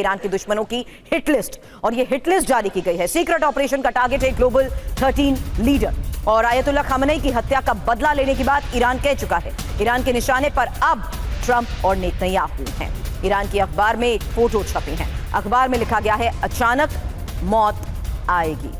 Iran के दुश्मनों की हिट लिस्ट, और ये हिट लिस्ट जारी की गई है। सीक्रेट ऑपरेशन का टारगेट है ग्लोबल 13 लीडर, और आयतुल्ला खामेनी की हत्या का बदला लेने की बात ईरान कह चुका है। ईरान के निशाने पर अब ट्रंप और नेतन्याहू हैं। ईरान की अखबार में एक फोटो छपी है। अखबार में लिखा गया है, अचानक मौत आएगी।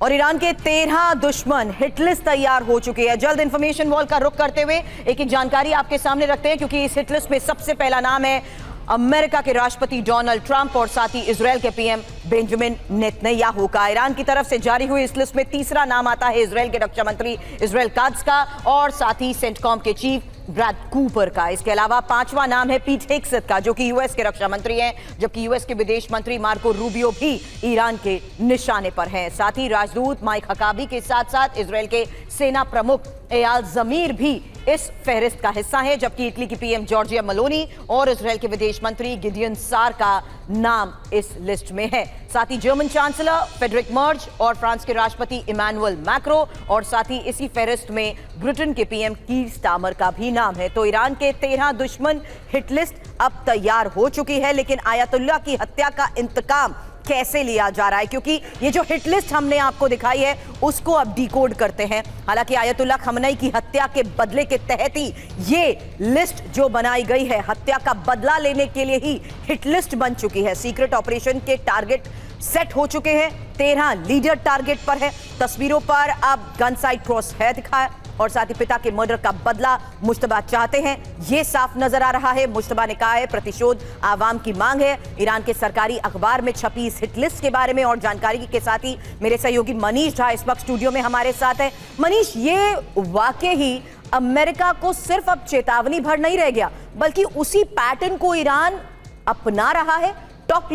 और ईरान के 13 दुश्मन हिटलिस्ट तैयार हो चुके हैं। जल्द इंफॉर्मेशन वॉल का रुख करते हुए एक जानकारी आपके सामने रखते हैं, क्योंकि इस हिटलिस्ट में सबसे पहला नाम है अमेरिका के राष्ट्रपति डोनाल्ड ट्रंप और साथ ही इजरायल के पीएम बेंजामिन नेतन्याहू का। ईरान की तरफ से जारी हुई इस लिस्ट में तीसरा नाम आता है इजरायल के रक्षा मंत्री इजराइल काट्ज का, और साथ ही सेंटकॉम के चीफ ब्रैड कूपर का। इसके अलावा पांचवा नाम है पीट हेग्सेथ का, जो कि यूएस के रक्षा मंत्री हैं, जबकि यूएस के विदेश मंत्री मार्को रूबियो भी ईरान के निशाने पर हैं। साथ ही राजदूत माइक हकाबी के साथ साथ इजरायल के सेना प्रमुख एयाल जमीर भी इस फहरिस्त का हिस्सा है, जबकि इटली की पीएम जॉर्जिया मेलोनी और इजरायल के विदेश मंत्री गिडियन सार का नाम इस लिस्ट में है। साथ ही जर्मन चांसलर फ्रेडरिक मर्ज और फ्रांस के राष्ट्रपति इमानुएल मैक्रो, और साथ ही इसी फहरिस्त में ब्रिटेन के पीएम कीर स्टारमर का भी नाम है। तो ईरान के 13 दुश्मन हिट लिस्ट अब तैयार हो चुकी है, लेकिन आयतुल्ला की हत्या का इंतकाम कैसे लिया जा रहा है, क्योंकि ये जो हिट लिस्ट हमने आपको दिखाई है उसको अब डिकोड करते हैं। हालांकि आयतुल्ला खामेनी की हत्या के बदले के तहत ही ये लिस्ट जो बनाई गई है, हत्या का बदला लेने के लिए ही हिट लिस्ट बन चुकी है। सीक्रेट ऑपरेशन के टारगेट सेट हो चुके हैं, 13 लीडर टारगेट पर है। तस्वीरों पर अब गन साइड क्रॉस है दिखाया, और साथ ही पिता के मर्डर का बदला मुश्तबा चाहते हैं, ये साफ नजर आ रहा है। मुश्तबा ने कहा है प्रतिशोध आवाम की मांग है। ईरान के सरकारी अखबार में छपी इस हिट लिस्ट के बारे में और जानकारी के साथ ही मेरे सहयोगी मनीष झा इस वक्त स्टूडियो में हमारे साथ है। मनीष, ये वाकई ही अमेरिका को सिर्फ अब चेतावनी भर नहीं रह गया, बल्कि उसी पैटर्न को ईरान अपना रहा है। टॉप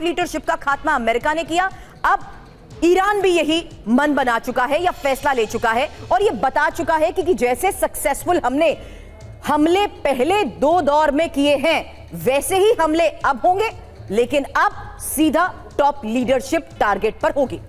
लीडरशिप का खात्मा अमेरिका ने किया, अब ईरान भी यही मन बना चुका है या फैसला ले चुका है, और यह बता चुका है कि जैसे सक्सेसफुल हमने हमले पहले 2 दौर में किए हैं, वैसे ही हमले अब होंगे, लेकिन अब सीधा टॉप लीडरशिप टारगेट पर होगी।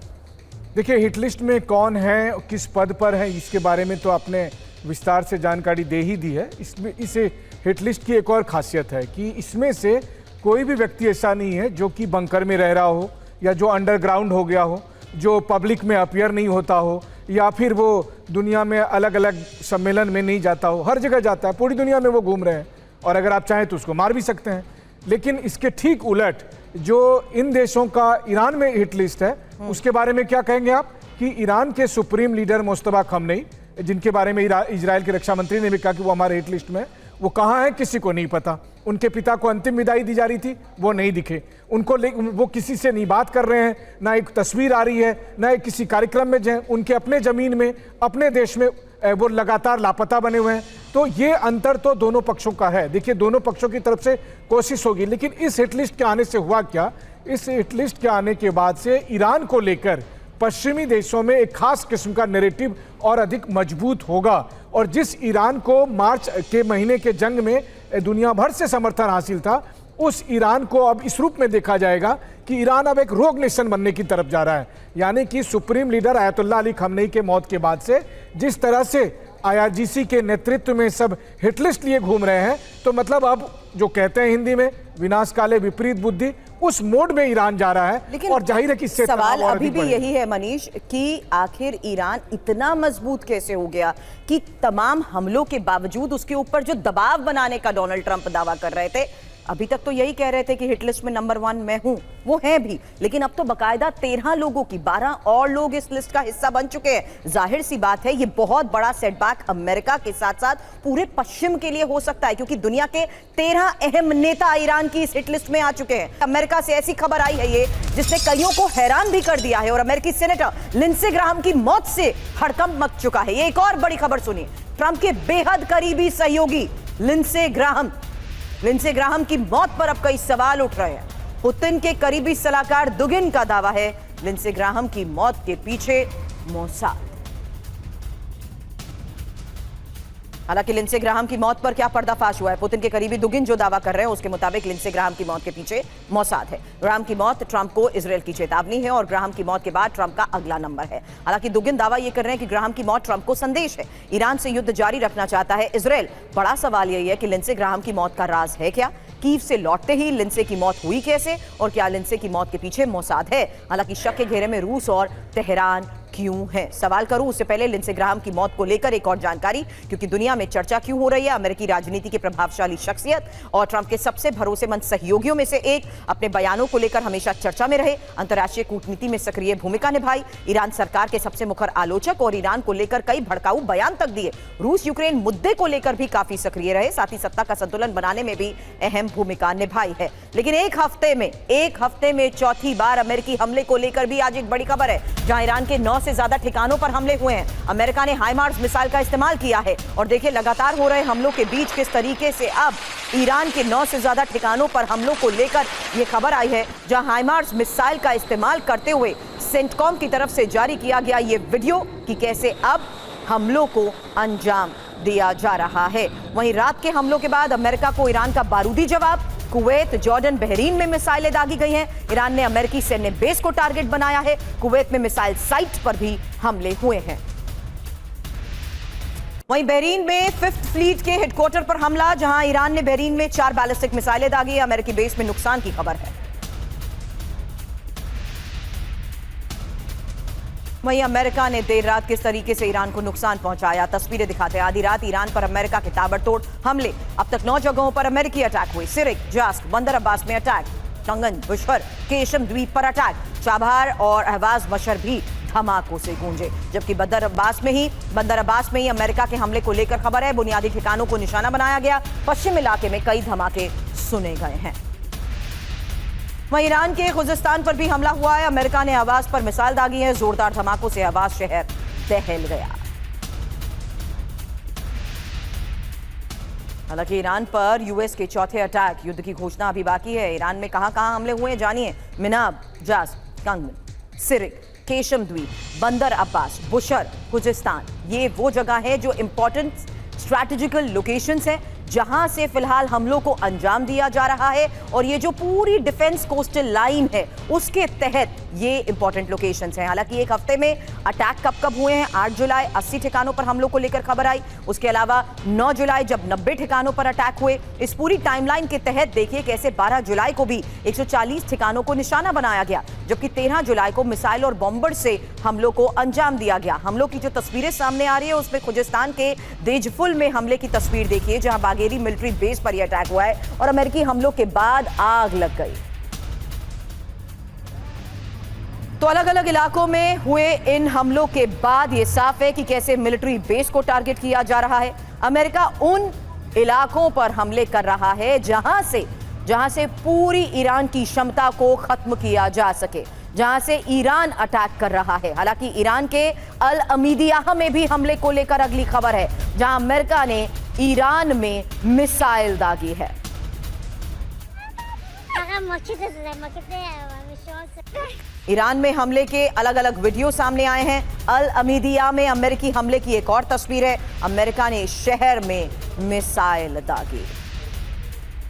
देखिए, हिट लिस्ट में कौन है, किस पद पर है, इसके बारे में तो आपने विस्तार से जानकारी दे ही दी है। इसमें इस हिट लिस्ट की एक और खासियत है कि इसमें से कोई भी व्यक्ति ऐसा नहीं है जो कि बंकर में रह रहा हो, या जो अंडरग्राउंड हो गया हो, जो पब्लिक में अपीयर नहीं होता हो, या फिर वो दुनिया में अलग अलग सम्मेलन में नहीं जाता हो। हर जगह जाता है, पूरी दुनिया में वो घूम रहे हैं, और अगर आप चाहें तो उसको मार भी सकते हैं। लेकिन इसके ठीक उलट जो इन देशों का ईरान में हिट लिस्ट है, उसके बारे में क्या कहेंगे आप? कि ईरान के सुप्रीम लीडर मुश्तबा खामेनी, जिनके बारे में इजराइल के रक्षा मंत्री ने भी कहा कि वो हमारे हिट लिस्ट में, वो कहाँ है किसी को नहीं पता। उनके पिता को अंतिम विदाई दी जा रही थी, वो नहीं दिखे। वो किसी से नहीं बात कर रहे हैं, ना एक तस्वीर आ रही है, ना एक किसी कार्यक्रम में जाए। उनके अपने जमीन में, अपने देश में वो लगातार लापता बने हुए हैं। तो ये अंतर तो दोनों पक्षों का है। देखिए, दोनों पक्षों की तरफ से कोशिश होगी, लेकिन इस हिट लिस्ट के आने से हुआ क्या? इस हिट लिस्ट के आने के बाद से ईरान को लेकर पश्चिमी देशों में एक खास किस्म का नैरेटिव और अधिक मजबूत होगा, और जिस ईरान को मार्च के महीने के जंग में दुनिया भर से समर्थन हासिल था, उस ईरान को अब इस रूप में देखा जाएगा कि ईरान अब एक रोग नेशन बनने की तरफ जा रहा है। यानी कि supreme leader ayatollah Ali Khamenei के मौत के बाद से जिस तरह से आईआरजीसी के नेतृत्व में सब हिट लिस्ट लिए घूम रहे हैं, तो मतलब अब जो कहते हैं हिंदी में विनाश काले विपरीत बुद्धि, उस मोड में ईरान जा रहा है। लेकिन और जाहिर है कि इससे सवाल अभी भी यही है मनीष, कि आखिर ईरान इतना मजबूत कैसे हो गया कि तमाम हमलों के बावजूद उसके ऊपर जो दबाव बनाने का डोनाल्ड ट्रंप दावा कर रहे थे, अभी तक तो यही कह रहे थे कि हिट लिस्ट में नंबर 1 मैं हूं, वो है भी, लेकिन अब तो बकायदा 13 लोगों की 12 और लोग इस लिस्ट का हिस्सा बन चुके हैं। जाहिर सी बात है, ये बहुत बड़ा सेटबैक अमेरिका के साथ साथ पूरे पश्चिम के लिए हो सकता है, क्योंकि दुनिया के 13 अहम नेता ईरान की इस हिट लिस्ट में आ चुके हैं। अमेरिका से ऐसी खबर आई है ये, जिसने कईयों को हैरान भी कर दिया है, और अमेरिकी सेनेटर लिंडसे ग्राहम की मौत से हड़कंप मच चुका है। ये एक और बड़ी खबर सुनिए, ट्रंप के बेहद करीबी सहयोगी लिंडसे ग्राहम की मौत पर अब कई सवाल उठ रहे हैं। पुतिन के करीबी सलाहकार दुगिन का दावा है लिंडसे ग्राहम की मौत के पीछे मोसाद। हालांकि लिंडसे ग्राहम की मौत पर क्या पर्दाफाश हुआ है? पुतिन के करीबी दुगिन जो दावा कर रहे हैं उसके मुताबिक लिंडसे ग्राहम की मौत के पीछे मोसाद है। ग्राहम की मौत ट्रंप को इजरायल की चेतावनी है और ग्राहम की मौत के बाद ट्रंप का अगला नंबर है। हालांकि दुगिन दावा यह कर रहे हैं कि ग्राहम की मौत ट्रंप को संदेश है, ईरान से युद्ध जारी रखना चाहता है इजरायल। बड़ा सवाल यही है कि लिंडसे ग्राहम की मौत का राज है क्या? कीव से लौटते ही लिंडसे की मौत हुई कैसे और क्या लिंडसे की मौत के पीछे मोसाद है? हालांकि शक के घेरे में रूस और तेहरान क्यों है? सवाल करूं उससे पहले लिंडसे ग्राहम की मौत को लेकर एक और जानकारी, क्योंकि दुनिया में चर्चा क्यों हो रही है। अमेरिकी राजनीति के प्रभावशाली शख्सियत और ट्रंप के सबसे भरोसेमंद सहयोगियों में से एक अपने बयानों को लेकर हमेशा चर्चा में रहे, अंतर्राष्ट्रीय कूटनीति में सक्रिय भूमिका निभाई, ईरान सरकार के सबसे मुखर आलोचक और ईरान को लेकर कई भड़काऊ बयान तक दिए, रूस यूक्रेन मुद्दे को लेकर भी काफी सक्रिय रहे, साथ ही सत्ता का संतुलन बनाने में भी अहम भूमिका निभाई है। लेकिन एक हफ्ते में चौथी बार अमेरिकी हमले को लेकर भी आज एक बड़ी खबर है, जहां ईरान के 9 से ज्यादा ठिकानों पर हमले हुए हैं। अमेरिका ने हाइमार्स मिसाइल का इस्तेमाल किया है और देखिए लगातार हो रहे हमलों के बीच किस तरीके से अब ईरान के 9 से ज्यादा ठिकानों पर हमलों को लेकर यह खबर आई है, जहां हाइमार्स मिसाइल का इस्तेमाल करते हुए सेंटकॉम की तरफ से जारी किया गया ये वीडियो कि कैसे अब हमलों को अंजाम दिया जा रहा है। वहीं रात के हमलों के बाद अमेरिका को ईरान का बारूदी जवाब, कुवैत, जॉर्डन, बहरीन में मिसाइलें दागी गई हैं। ईरान ने अमेरिकी सैन्य बेस को टारगेट बनाया है। कुवैत में मिसाइल साइट पर भी हमले हुए हैं। वहीं बहरीन में 5th फ्लीट के हेडक्वार्टर पर हमला, जहां ईरान ने बहरीन में 4 बैलिस्टिक मिसाइलें दागी। अमेरिकी बेस में नुकसान की खबर है। वहीं अमेरिका ने देर रात किस तरीके से ईरान को नुकसान पहुंचाया, तस्वीरें दिखाते हैं। आधी रात ईरान पर अमेरिका के ताबड़तोड़ हमले। अब तक 9 जगहों पर अमेरिकी अटैक हुए। सिरिक, जास्क, बंदर अब्बास में अटैक, टंगन, बुशहर, केशम द्वीप पर अटैक, चाबहार और अहवाज मशर भी धमाकों से गूंजे। जबकि बंदर अब्बास में ही अमेरिका के हमले को लेकर खबर है। बुनियादी ठिकानों को निशाना बनाया गया। पश्चिम इलाके में कई धमाके सुने गए हैं। वहीं ईरान के खुजिस्तान पर भी हमला हुआ है। अमेरिका ने अहवाज पर मिसाइल दागी है। जोरदार धमाकों से अहवाज शहर दहल गया। हालांकि ईरान पर यूएस के चौथे अटैक, युद्ध की घोषणा अभी बाकी है। ईरान में कहां हमले हुए हैं जानिए। मिनाब, जास्क, कंगन, सिरिक, केशम द्वीप, बंदर अब्बास, बुशर, खुजिस्तान, ये वो जगह है जो इंपॉर्टेंट स्ट्रैटेजिकल लोकेशंस है, जहां से फिलहाल हमलों को अंजाम दिया जा रहा है। और ये जो पूरी डिफेंस कोस्टल लाइन है उसके तहत ये इंपॉर्टेंट लोकेशंस हैं। हालांकि एक हफ्ते में अटैक कब हुए हैं? 8 जुलाई 80 ठिकानों पर हमलों को लेकर खबर आई। उसके अलावा 9 जुलाई जब 90 ठिकानों पर अटैक हुए। इस पूरी टाइमलाइन के तहत देखिए कैसे 12 जुलाई को भी 140 ठिकानों को निशाना बनाया गया, जबकि 13 जुलाई को मिसाइल और बॉम्बर से हमलों को अंजाम दिया गया। हमलों की जो तस्वीरें सामने आ रही है उसमें खुजिस्तान के देजफुल में हमले की तस्वीर देखिए, जहां बागेरी मिलिट्री बेस पर यह अटैक हुआ है और अमेरिकी हमलों के बाद आग लग गई। तो अलग अलग इलाकों में हुए इन हमलों के बाद यह साफ है कि कैसे मिलिट्री बेस को टारगेट किया जा रहा है। अमेरिका उन इलाकों पर हमले कर रहा है जहां से पूरी ईरान की क्षमता को खत्म किया जा सके, जहां से ईरान अटैक कर रहा है। हालांकि ईरान के अल अमीदियाह में भी हमले को लेकर अगली खबर है, जहां अमेरिका ने ईरान में मिसाइल दागी है। ईरान में हमले के अलग अलग वीडियो सामने आए हैं। अल अमीदिया में अमेरिकी हमले की एक और तस्वीर है। अमेरिका ने शहर में मिसाइल दागी।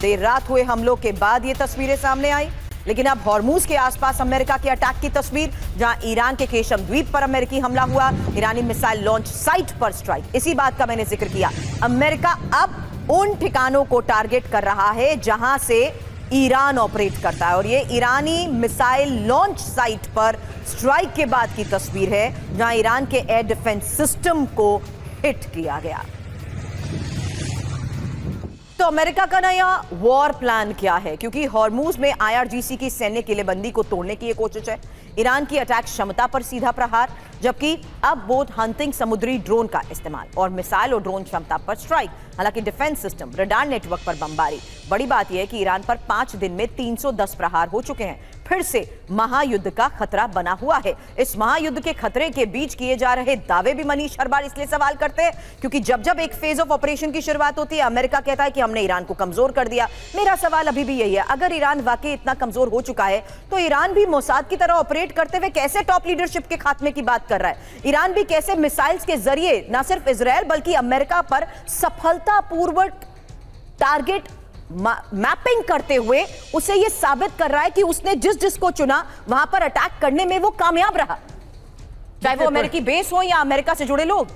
देर रात हुए हमलों के बाद ये तस्वीरें सामने आई। लेकिन अब हॉर्मूज के आसपास अमेरिका के अटैक की तस्वीर, जहां ईरान के केशम द्वीप पर अमेरिकी हमला हुआ, ईरानी मिसाइल लॉन्च साइट पर स्ट्राइक। इसी बात का मैंने जिक्र किया। अमेरिका अब उन ठिकानों को टारगेट कर रहा है जहां से ईरान ऑपरेट करता है, और ये ईरानी मिसाइल लॉन्च साइट पर स्ट्राइक के बाद की तस्वीर है, जहां ईरान के एयर डिफेंस सिस्टम को हिट किया गया। तो अमेरिका का नया वॉर प्लान क्या है? क्योंकि हॉर्मूज में आईआरजीसी की सैन्य किलेबंदी को तोड़ने की ये कोशिश है। ईरान की अटैक क्षमता पर सीधा प्रहार, जबकि अब बोट हंटिंग समुद्री ड्रोन का इस्तेमाल और मिसाइल और ड्रोन क्षमता पर स्ट्राइक। हालांकि डिफेंस सिस्टम, रडार नेटवर्क पर बमबारी। बड़ी बात यह है कि ईरान पर 5 दिन में 310 प्रहार हो चुके हैं। फिर से महायुद्ध का खतरा बना हुआ है। इस महायुद्ध के खतरे के बीच किए जा रहे दावे भी मनीष हर बार इसलिए सवाल करते हैं क्योंकि जब जब एक फेज ऑफ ऑपरेशन की शुरुआत होती है, अमेरिका कहता है कि हमने ईरान को कमजोर कर दिया। मेरा सवाल अभी भी यही है, अगर ईरान वाकई इतना कमजोर हो चुका है तो ईरान भी मोसाद की तरह ऑपरेट करते हुए कैसे टॉप लीडरशिप के खात्मे की बात कर रहा है? ईरान भी कैसे मिसाइल्स के जरिए न सिर्फ इजरायल बल्कि अमेरिका पर सफलतापूर्वक टारगेट मैपिंग करते हुए उसे यह साबित कर रहा है कि उसने जिस जिसको चुना वहां पर अटैक करने में वो कामयाब रहा, चाहे वो अमेरिकी बेस हो या अमेरिका से जुड़े लोग।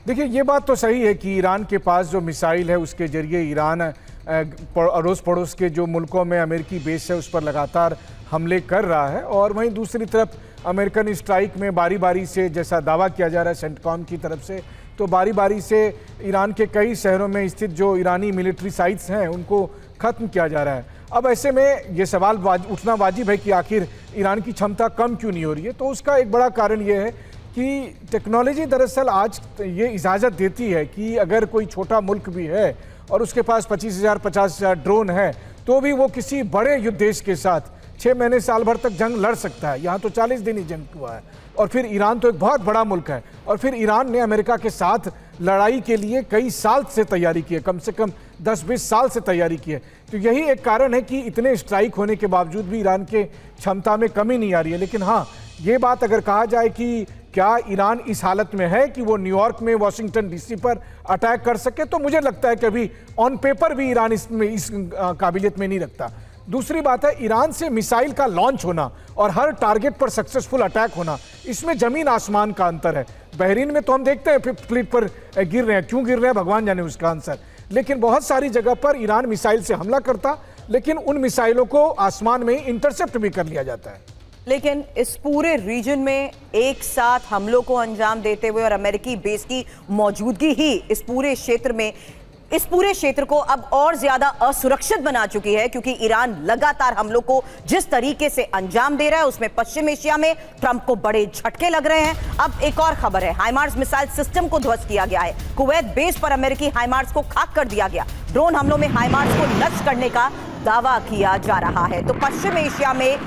देखिए, ये बात तो सही है कि ईरान के पास जो मिसाइल है उसके जरिए ईरान अड़ोस पड़ोस के जो मुल्कों में अमेरिकी बेस है उस पर लगातार हमले कर रहा है, और वहीं दूसरी तरफ अमेरिकन स्ट्राइक में बारी बारी से, जैसा दावा किया जा रहा है सेंटकॉम की तरफ से, तो बारी बारी से ईरान के कई शहरों में स्थित जो ईरानी मिलिट्री साइट्स हैं उनको ख़त्म किया जा रहा है। अब ऐसे में ये सवाल उठना वाजिब है कि आखिर ईरान की क्षमता कम क्यों नहीं हो रही है। तो उसका एक बड़ा कारण ये है कि टेक्नोलॉजी दरअसल आज ये इजाज़त देती है कि अगर कोई छोटा मुल्क भी है और उसके पास 25,000 50,000 ड्रोन है तो भी वो किसी बड़े युद्ध देश के साथ 6 महीने साल भर तक जंग लड़ सकता है। यहाँ तो 40 दिन ही जंग हुआ है, और फिर ईरान तो एक बहुत बड़ा मुल्क है, और फिर ईरान ने अमेरिका के साथ लड़ाई के लिए कई साल से तैयारी की है, कम से कम 10-20 साल से तैयारी की है। तो यही एक कारण है कि इतने स्ट्राइक होने के बावजूद भी ईरान के क्षमता में कमी नहीं आ रही है। लेकिन हाँ, ये बात अगर कहा जाए कि क्या ईरान इस हालत में है कि वो न्यूयॉर्क में वाशिंगटन डीसी पर अटैक कर सके, तो मुझे लगता है कि अभी ऑन पेपर भी ईरान इसमें इस काबिलियत में नहीं रखता। दूसरी बात है, ईरान से मिसाइल का लॉन्च होना और हर टारगेट पर सक्सेसफुल अटैक होना, इसमें जमीन आसमान का अंतर है। बहरीन में तो हम देखते हैं फिफ्थ फ्लीट पर गिर रहे हैं, क्यों गिर रहे हैं भगवान जाने उसका आंसर। लेकिन बहुत सारी जगह पर ईरान मिसाइल से हमला करता, लेकिन उन मिसाइलों को आसमान में इंटरसेप्ट भी कर लिया जाता है। लेकिन इस पूरे रीजन में एक साथ हमलों को अंजाम देते हुए और अमेरिकी बेस की मौजूदगी ही इस पूरे क्षेत्र को अब और ज्यादा असुरक्षित बना चुकी है, क्योंकि ईरान लगातार हमलों को जिस तरीके से अंजाम दे रहा है उसमें पश्चिम एशिया में ट्रंप को बड़े झटके लग रहे हैं। अब एक और खबर है, हाइमार्स मिसाइल सिस्टम को ध्वस्त किया गया है। कुवैत बेस पर अमेरिकी हाइमार्स को खाक कर दिया गया। ड्रोन हमलों में हाइमार्स को नष्ट करने का दावा किया जा रहा है। तो पश्चिम एशिया में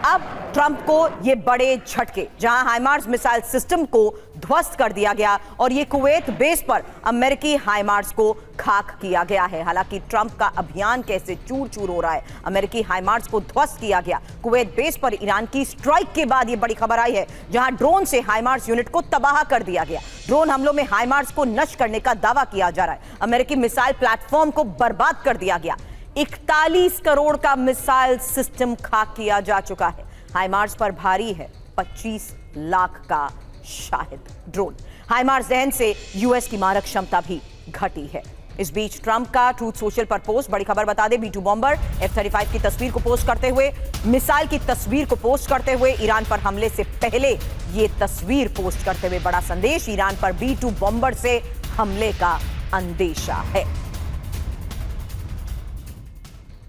अब ट्रंप को ये बड़े झटके, जहां हाइमार्स मिसाइल सिस्टम को ध्वस्त कर दिया गया और ये कुवैत बेस पर अमेरिकी हाइमार्स को खाक किया गया है। हालांकि ट्रंप का अभियान कैसे चूर चूर हो रहा है, अमेरिकी हाइमार्स को ध्वस्त किया गया। कुवैत बेस पर ईरान की स्ट्राइक के बाद ये बड़ी खबर आई है, जहां ड्रोन से हाइमार्स यूनिट को तबाह कर दिया गया। ड्रोन हमलों में हाइमार्स को नष्ट करने का दावा किया जा रहा है। अमेरिकी मिसाइल प्लेटफॉर्म को बर्बाद कर दिया गया। 41 करोड़ का मिसाइल सिस्टम खाक किया जा चुका है। हाइमार्स पर भारी है 25 लाख का शाहिद ड्रोन। हाइमार्स दहन से यूएस की मारक क्षमता भी घटी है। इस बीच ट्रंप का ट्रूथ सोशल पर पोस्ट, बड़ी खबर बता दें, B-2 बॉम्बर F-35 की तस्वीर को पोस्ट करते हुए, मिसाइल की तस्वीर को पोस्ट करते हुए, ईरान पर हमले से पहले ये तस्वीर पोस्ट करते हुए बड़ा संदेश, ईरान पर B-2 बॉम्बर से हमले का अंदेशा है।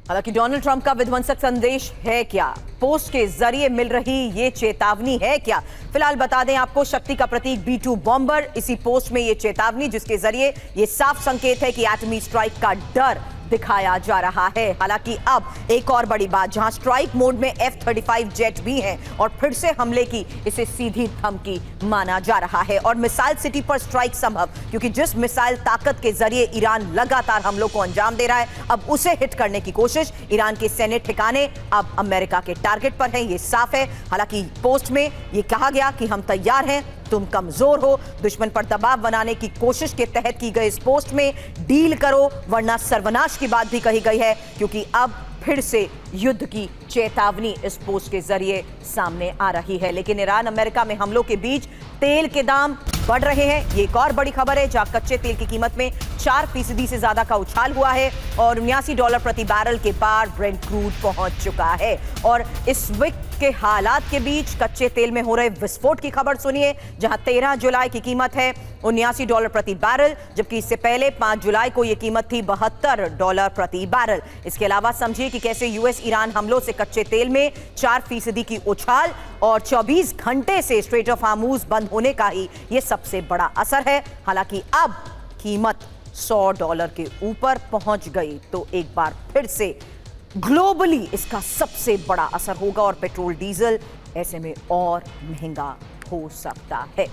हालांकि डोनाल्ड ट्रंप का विध्वंसक संदेश है क्या, पोस्ट के जरिए मिल रही ये चेतावनी है क्या? फिलहाल बता दें आपको, शक्ति का प्रतीक B-2 बॉम्बर, इसी पोस्ट में ये चेतावनी, जिसके जरिए ये साफ संकेत है कि एटमी स्ट्राइक का डर दिखाया जा रहा है। हालांकि अब एक और बड़ी बात, जहां स्ट्राइक मोड में F-35 जेट भी हैं और फिर से हमले की इसे सीधी धमकी माना जा रहा है। और मिसाइल सिटी पर स्ट्राइक संभव, क्योंकि जिस मिसाइल ताकत के जरिए ईरान लगातार हमलों को अंजाम दे रहा है, अब उसे हिट करने की कोशिश। ईरान के सैन्य ठिकाने अब अमेरिका के टारगेट पर हैं, ये साफ है। हालांकि पोस्ट में ये कहा गया कि हम तैयार हैं, तुम कमजोर हो। दुश्मन पर दबाव बनाने की कोशिश के तहत की गई इस पोस्ट में डील करो वरना सर्वनाश की बात भी कही गई है, क्योंकि अब फिर से युद्ध की चेतावनी इस पोस्ट के जरिए सामने आ रही है। लेकिन ईरान अमेरिका में हमलों के बीच तेल के दाम बढ़ रहे हैं। ये एक और बड़ी खबर है, जहां कच्चे तेल की कीमत में 4% से ज्यादा का उछाल हुआ है और $79 प्रति बैरल के पार ब्रेंट क्रूड पहुंच चुका है। और इस वीक के हालात के बीच कच्चे तेल में हो रहे विस्फोट की खबर सुनिए, जहां 13 जुलाई की कीमत है $79 प्रति बैरल, जबकि इससे पहले 5 जुलाई को यह कीमत थी $72 प्रति बैरल। इसके अलावा समझिए कि कैसे यूएस ईरान हमलों से कच्चे तेल में 4% की उछाल और 24 घंटे से स्ट्रेट ऑफ हार्मूज बंद होने का ही यह सबसे बड़ा असर है। हालांकि अब कीमत $100 के ऊपर पहुंच गई, तो एक बार फिर से ग्लोबली इसका सबसे बड़ा असर होगा और पेट्रोल डीजल ऐसे में और महंगा हो सकता है।